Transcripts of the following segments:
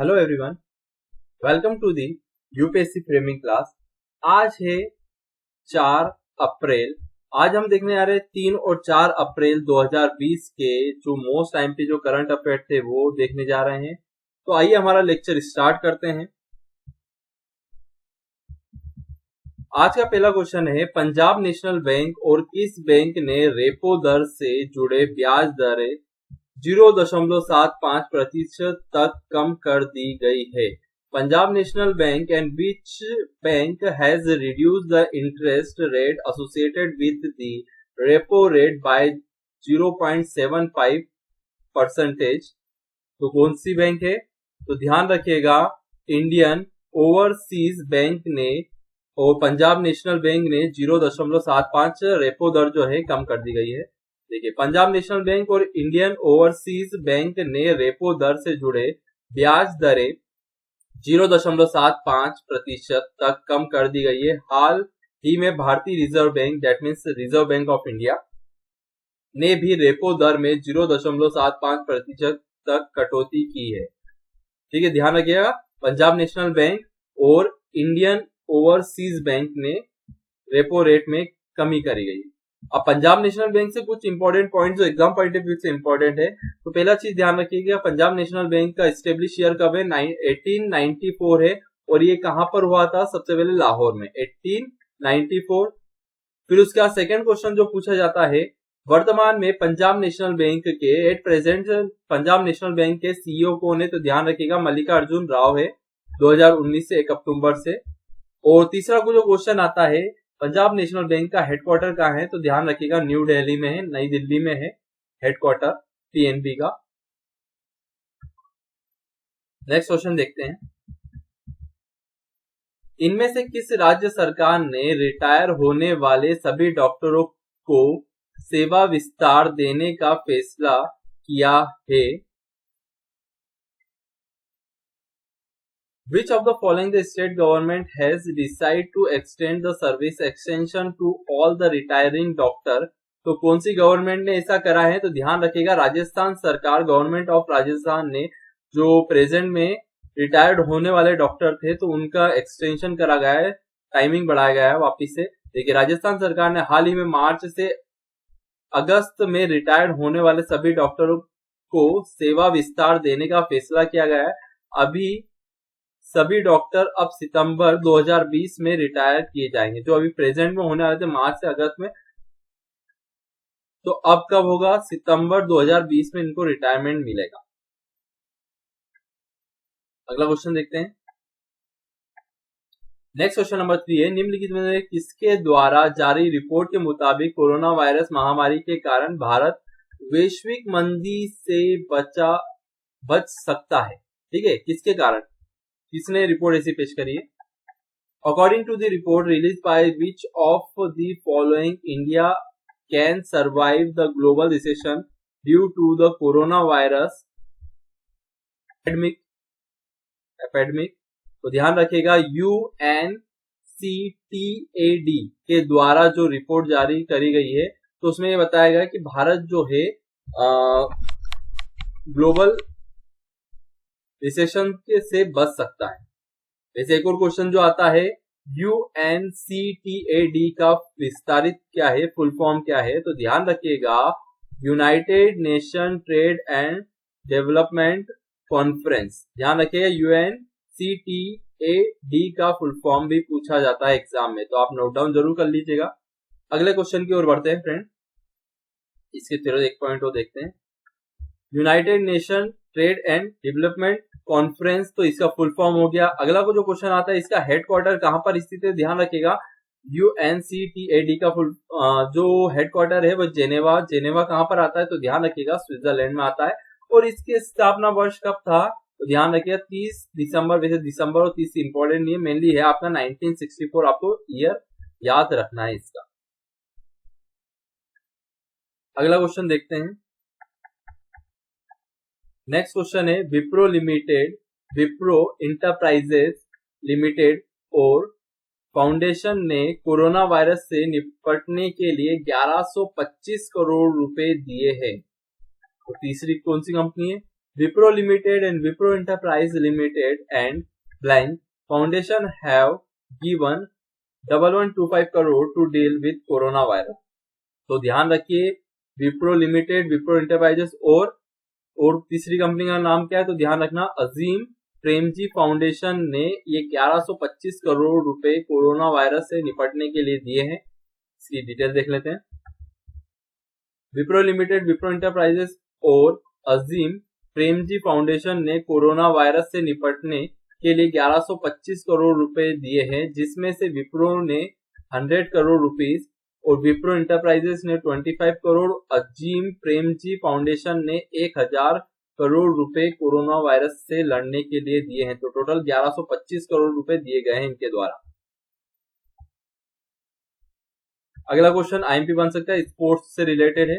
Hello everyone, welcome to the UPSC framing class. आज है 4 अप्रैल। आज हम देखने जा रहे हैं 3 और 4 अप्रैल 2020 के जो मोस्ट टाइम पे जो करंट अफेयर थे वो देखने जा रहे हैं। तो आइए हमारा लेक्चर स्टार्ट करते हैं। आज का पहला क्वेश्चन है, पंजाब नेशनल बैंक और किस बैंक ने रेपो दर से जुड़े ब्याज दरें 0.75% तक कम कर दी गई है। Punjab national bank and which bank has reduced the interest rate associated with the repo rate by 0.75%। तो कौन सी बैंक है? तो ध्यान रखिएगा, इंडियन ओवरसीज बैंक ने और पंजाब नेशनल बैंक ने 0.75 रेपो दर जो है कम कर दी गई है। देखिए, पंजाब नेशनल बैंक और इंडियन ओवरसीज बैंक ने रेपो दर से जुड़े ब्याज दरें 0.75% तक कम कर दी गई है। हाल ही में भारतीय reserve bank, that means reserve bank of India, ने भी रेपो दर में 0.75% तक कटौती की है। ठीक है, ध्यान रखिएगा, पंजाब नेशनल बैंक और इंडियन ओवरसीज बैंक ने रेपो रेट में कमी करी गई। अब पंजाब नेशनल बैंक से कुछ इंपॉर्टेंट पॉइंट जो एग्जाम पॉइंट ऑफ व्यू से इंपॉर्टेंट है। तो पहला चीज ध्यान रखिएगा, पंजाब नेशनल बैंक का एस्टेब्लिश ईयर कब है? 1894 है। और ये कहां पर हुआ था? सबसे पहले लाहौर में, 1894। फिर उसका सेकंड क्वेश्चन जो पूछा जाता है, वर्तमान में पंजाब नेशनल बैंक के at present Punjab national bank के सीईओ कौन है? तो ध्यान रखिएगा, मल्लिकार्जुन राव है, 2019 से 1 अक्टूबर से। और तीसरा जो क्वेश्चन आता है, पंजाब नेशनल बैंक का हेडक्वार्टर कहाँ है? तो ध्यान रखिएगा, न्यू दिल्ली में है, नई दिल्ली में है हेडक्वार्टर पीएनबी का। नेक्स्ट क्वेश्चन देखते हैं, इनमें से किस राज्य सरकार ने रिटायर होने वाले सभी डॉक्टरों को सेवा विस्तार देने का फैसला किया है? Which of the following the state government has decided to extend the service extension to all the retiring doctor? तो कौन सी गवर्नमेंट ने ऐसा करा है? तो ध्यान रखिएगा, राजस्थान सरकार, गवर्नमेंट ऑफ राजस्थान ने जो प्रेजेंट में रिटायर्ड होने वाले डॉक्टर थे तो उनका एक्सटेंशन करा गया है, टाइमिंग बढ़ाया गया है वापिस से। देखिए, राजस्थान सरकार ने हाल ही में मार्च से अगस्त में रिटायर्ड होने वाले सभी डॉक्टरों को सेवा विस्तार देने का फैसला किया गया है। अभी सभी डॉक्टर अब सितंबर 2020 में रिटायर किए जाएंगे। जो अभी प्रेजेंट में होने वाले थे मार्च से अगस्त में, तो अब कब होगा? सितंबर 2020 में इनको रिटायरमेंट मिलेगा। अगला क्वेश्चन देखते हैं। नेक्स्ट क्वेश्चन नंबर 3 है, निम्नलिखित में से किसके द्वारा जारी रिपोर्ट के मुताबिक कोरोना वायरस महामारी के कारण भारत वैश्विक मंदी से बच सकता है? ठीक है, किसके कारण? किसने रिपोर्ट ऐसी पेश करी है? According to the report release by which of the following India can survive the global recession due to the corona virus epidemic. तो ध्यान रखिएगा, UNCTAD के द्वारा जो रिपोर्ट जारी करी गई है तो उसमें ये बताया गया कि भारत जो है ग्लोबल रिसेशन से बच सकता है। जैसे एक और क्वेश्चन जो आता है, UNCTAD का विस्तारित क्या है, फुल फॉर्म क्या है? तो ध्यान रखिएगा, United nation trade and development conference. ध्यान रखिएगा, UNCTAD का फुल फॉर्म भी पूछा जाता है एग्जाम में, तो आप नोट डाउन जरूर कर लीजिएगा। अगले क्वेश्चन की ओर बढ़ते हैं फ्रेंड, इसके तरह एक पॉइंट और देखते हैं। United nation trade and development conference, तो इसका फुल फॉर्म हो गया। अगला जो क्वेश्चन आता है, इसका हेडक्वार्टर कहां पर स्थित है? ध्यान रखिएगा, UNCTAD का फुल जो हेडक्वार्टर है वो जेनेवा कहां पर आता है? तो ध्यान रखिएगा, स्विट्जरलैंड में आता है। और इसके स्थापना वर्ष कब था? तो ध्यान रखिएगा, 30 दिसंबर। वैसे दिसंबर और 30 इंपॉर्टेंट नहीं है, मेनली है आपका 1964, आपको ईयर याद रखना है इसका। अगला क्वेश्चन देखते हैं। नेक्स्ट क्वेश्चन है, विप्रो इंटरप्राइजेस लिमिटेड और फाउंडेशन ने कोरोना वायरस से निपटने के लिए 1125 करोड़ रुपए दिए हैं। तो तीसरी कौन सी कंपनी है? Wipro Limited and Wipro Enterprise Limited and blank foundation have given 1125 crore to deal with coronavirus. तो ध्यान रखिए विप्रो लिमिटेड, विप्रो इंटरप्राइजेस और तीसरी कंपनी का नाम क्या है, तो ध्यान रखना अजीम प्रेमजी फाउंडेशन ने ये 1125 करोड़ रुपए कोरोना वायरस से निपटने के लिए दिए हैं। इसकी डिटेल देख लेते हैं। विप्रो लिमिटेड, विप्रो इंटरप्राइजेस और अजीम प्रेमजी फाउंडेशन ने कोरोना वायरस से निपटने के लिए 1125 करोड़ रुपए दिए हैं, जिसमें से विप्रो ने 100 करोड़ रुपीस और विप्रो इंटरप्राइजेस ने 25 करोड़, अजीम प्रेमजी फाउंडेशन ने 1000 करोड़ रुपए कोरोना वायरस से लड़ने के लिए दिए हैं। तो टोटल 1125 करोड़ रुपए दिए गए हैं इनके द्वारा। अगला क्वेश्चन आईएमपी बन सकता है, स्पोर्ट्स से रिलेटेड है,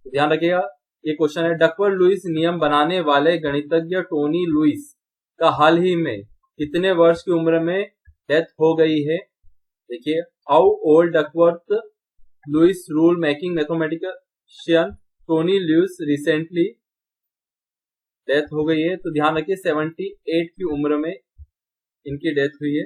ध्यान रखिएगा। ये क्वेश्चन है, डकवर्थ लुईस नियम बनाने वाले गणितज्ञ टोनी लुईस का हाल ही में कितने वर्ष की उम्र में डेथ हो गई है। देखिए, how old Duckworth Lewis rule making mathematician Tony Lewis recently death हो गई है। तो ध्यान रखिए 78 की उम्र में इनकी डेथ हुई है।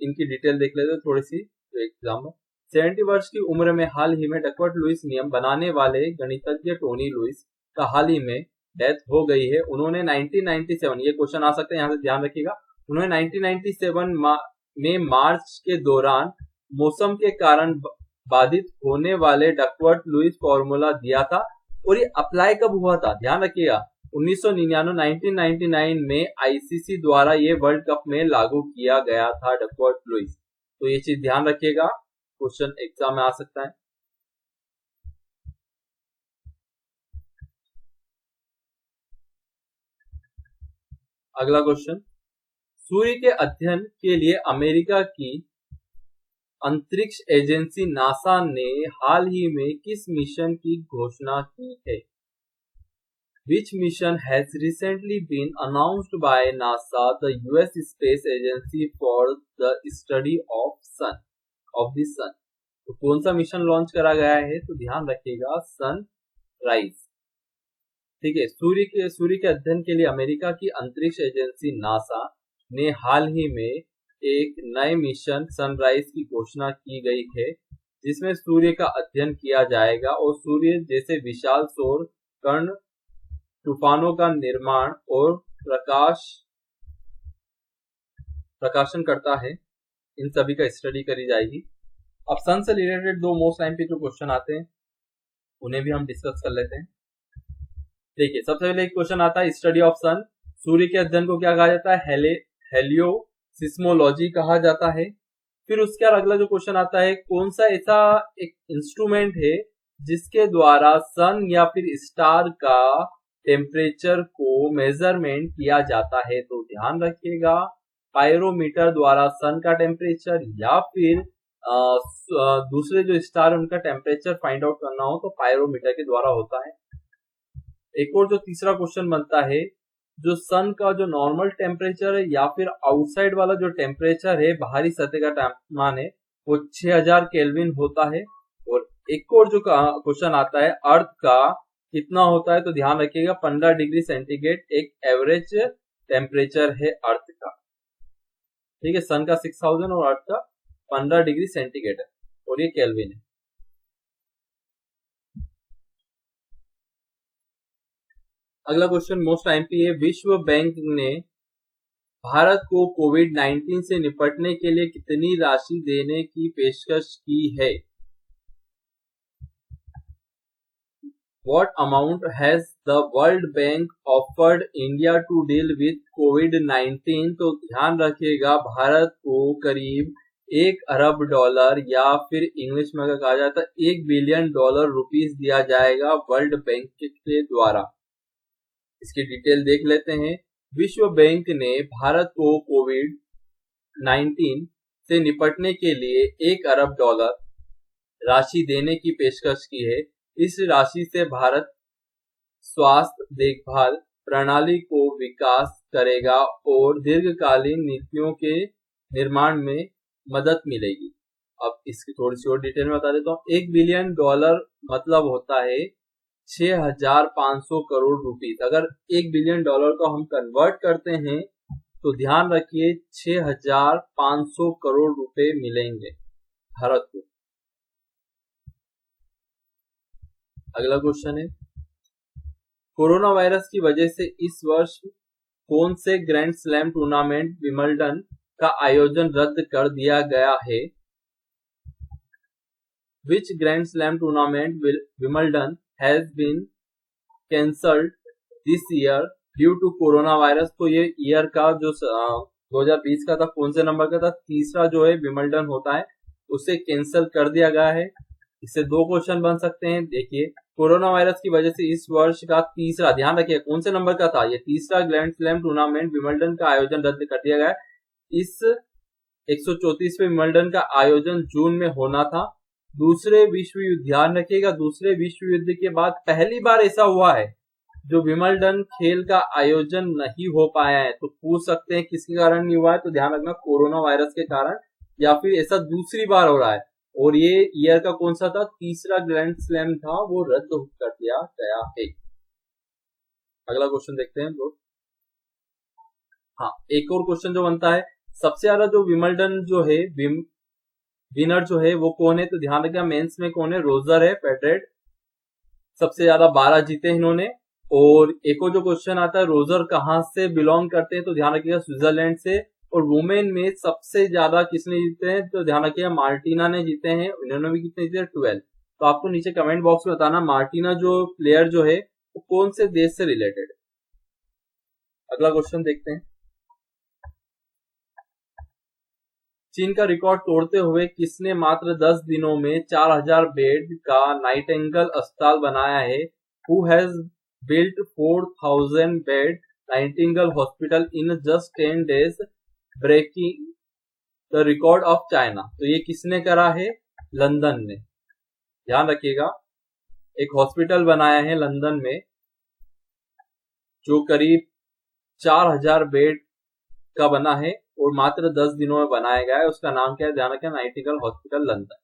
इनकी डिटेल देख लेते हैं थोड़ी सी एग्जाम में। 70 वर्ष की उम्र में हाल ही में डकवर्थ लुईस नियम बनाने वाले गणितज्ञ टोनी लुईस का हाल ही में डेथ हो गई है। उन्होंने 1997, ये क्वेश्चन आ सकता है, यहाँ से ध्यान रखिएगा, उन्होंने 1997 में मार्च के दौरान मौसम के कारण बाधित होने वाले डकवर्थ लुईस फॉर्मूला दिया था। और ये अप्लाई कब हुआ था, ध्यान रखिएगा, 1999 में आईसीसी द्वारा ये वर्ल्ड कप में लागू किया गया था डकवर्थ लुईस। तो ये चीज ध्यान रखिएगा, क्वेश्चन एग्जाम में आ सकता है। अगला क्वेश्चन, सूर्य के अध्ययन के लिए अमेरिका की अंतरिक्ष एजेंसी नासा ने हाल ही में किस मिशन की घोषणा की है। Which mission has recently been announced by NASA, the US space agency, for the study of the sun? तो कौन सा मिशन लॉन्च करा गया है, तो ध्यान रखिएगा सनराइज। ठीक है, सूर्य के अध्ययन के लिए अमेरिका की अंतरिक्ष एजेंसी नासा ने हाल ही में एक नए मिशन सनराइज की घोषणा की गई है, जिसमें सूर्य का अध्ययन किया जाएगा और सूर्य जैसे विशाल सौर कण, तूफानों का निर्माण और प्रकाशन करता है, इन सभी का स्टडी करी जाएगी। अब सन से रिलेटेड दो मोस्ट आईएमपी जो क्वेश्चन आते हैं उन्हें भी हम डिस्कस कर लेते हैं। देखिए, सबसे पहले एक क्वेश्चन आता है, स्टडी ऑफ सन, सूर्य के अध्ययन को क्या कहा जाता है, हेलियोसिस्मोलॉजी कहा जाता है। फिर उसके बाद अगला जो क्वेश्चन आता है, कौन सा ऐसा एक इंस्ट्रूमेंट है जिसके द्वारा सन या फिर स्टार का टेम्परेचर को मेजरमेंट किया जाता है। तो ध्यान रखिएगा, पायरोमीटर द्वारा सन का टेम्परेचर या फिर दूसरे जो स्टार है उनका टेम्परेचर फाइंड आउट करना हो तो पायरोमीटर के द्वारा होता है। एक और जो तीसरा क्वेश्चन बनता है, जो सन का जो नॉर्मल टेम्परेचर है या फिर आउटसाइड वाला जो टेम्परेचर है, बाहरी सतह का तापमान है, वो 6000 केल्विन होता है। और एक और जो क्वेश्चन आता है, अर्थ का कितना होता है, तो ध्यान रखिएगा 15 डिग्री सेंटीग्रेड एक एवरेज टेम्परेचर है अर्थ का। ठीक है, सन का 6000 और अर्थ का 15 डिग्री सेंटीग्रेड है और ये केल्विन है। अगला क्वेश्चन मोस्ट आईएमपी है, विश्व बैंक ने भारत को कोविड-19 से निपटने के लिए कितनी राशि देने की पेशकश की है। What amount has the World Bank offered India to deal with COVID-19? तो ध्यान रखिएगा, भारत को करीब $1 अरब या फिर इंग्लिश में अगर कहा जाता है $1 बिलियन रुपीस दिया जाएगा वर्ल्ड बैंक के द्वारा। इसकी डिटेल देख लेते हैं। विश्व बैंक ने भारत को कोविड-19 से निपटने के लिए $1 अरब राशि देने की पेशकश की है। इस राशि से भारत स्वास्थ्य देखभाल प्रणाली को विकास करेगा और दीर्घकालीन नीतियों के निर्माण में मदद मिलेगी। अब इसकी थोड़ी सी और डिटेल में बता देता हूँ। $1 बिलियन मतलब होता है 6,500 करोड़ रुपीस। अगर $1 बिलियन को हम कन्वर्ट करते हैं तो ध्यान रखिए 6,500 करोड़ रुपए मिलेंगे भारत को। अगला क्वेश्चन है, कोरोना वायरस की वजह से इस वर्ष कौन से ग्रैंड स्लैम टूर्नामेंट विंबलडन का आयोजन रद्द कर दिया गया है? Which Grand Slam tournament will Wimbledon has been cancelled this year due to coronavirus? तो ये ईयर का जो 2020 का था, कौन से नंबर का था? तीसरा जो है विंबलडन होता है, उसे कैंसिल कर दिया गया है। इससे दो क्वेश्चन बन सकते हैं। देखिए, कोरोना वायरस की वजह से इस वर्ष का तीसरा, ध्यान रखिए कौन से नंबर का था, ये तीसरा ग्रैंड स्लैम टूर्नामेंट विंबलडन का आयोजन रद्द कर दिया गया है। इस 134वें विंबलडन का आयोजन जून में होना था। दूसरे विश्व युद्ध, ध्यान रखिएगा, दूसरे विश्व युद्ध के बाद पहली बार ऐसा हुआ है जो विंबलडन खेल का आयोजन नहीं हो पाया है। तो पूछ सकते हैं किसके कारण नहीं हुआ है, तो ध्यान रखना कोरोना वायरस के कारण, या फिर ऐसा दूसरी बार हो रहा है। और ये ईयर का कौन सा था? तीसरा ग्रैंड स्लैम था, वो रद्द कर दिया गया है। अगला क्वेश्चन देखते हैं लोग। हाँ, एक और क्वेश्चन जो बनता है, सबसे ज्यादा जो विंबलडन जो है विनर जो है वो कौन है? तो ध्यान रखिएगा मेंस में कौन है? रोजर है फेडरर, सबसे ज्यादा 12 जीते इन्होंने। और एक और जो क्वेश्चन आता है, रोजर कहां से बिलोंग करते हैं? तो ध्यान रखिएगा स्विट्जरलैंड से। और वुमेन में सबसे ज्यादा किसने जीते हैं? तो ध्यान रखिएगा मार्टिना ने जीते हैं, इन्होंने भी कितने जीते? 12। तो आपको नीचे कमेंट बॉक्स में बताना मार्टिना जो प्लेयर जो है वो कौन से देश से रिलेटेड है। अगला क्वेश्चन देखते हैं, चीन का रिकॉर्ड तोड़ते हुए किसने मात्र 10 दिनों में 4,000 बेड का नाइटिंगेल अस्पताल बनाया है? Who has built 4,000 bed Nightingale hospital in just 10 days, breaking the record of China? तो ये किसने करा है? लंदन ने। ध्यान रखिएगा, एक हॉस्पिटल बनाया है लंदन में जो करीब 4,000 बेड का बना है और मात्र 10 दिनों में बनाया गया है। उसका नाम क्या है? ध्यान रखें, नाइटिंगेल हॉस्पिटल लंदन।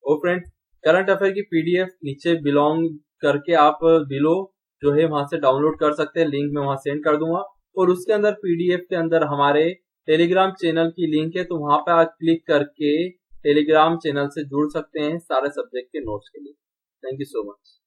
और फ्रेंड्स, करंट अफेयर की पीडीएफ नीचे बिलोंग करके आप बिलो जो है वहां से डाउनलोड कर सकते हैं, लिंक मैं वहां सेंड कर दूंगा। और उसके अंदर पीडीएफ के अंदर हमारे टेलीग्राम चैनल की लिंक है, तो वहां पे आप क्लिक करके टेलीग्राम चैनल से जुड़ सकते हैं सारे सब्जेक्ट के नोट्स के लिए। Thank you so much.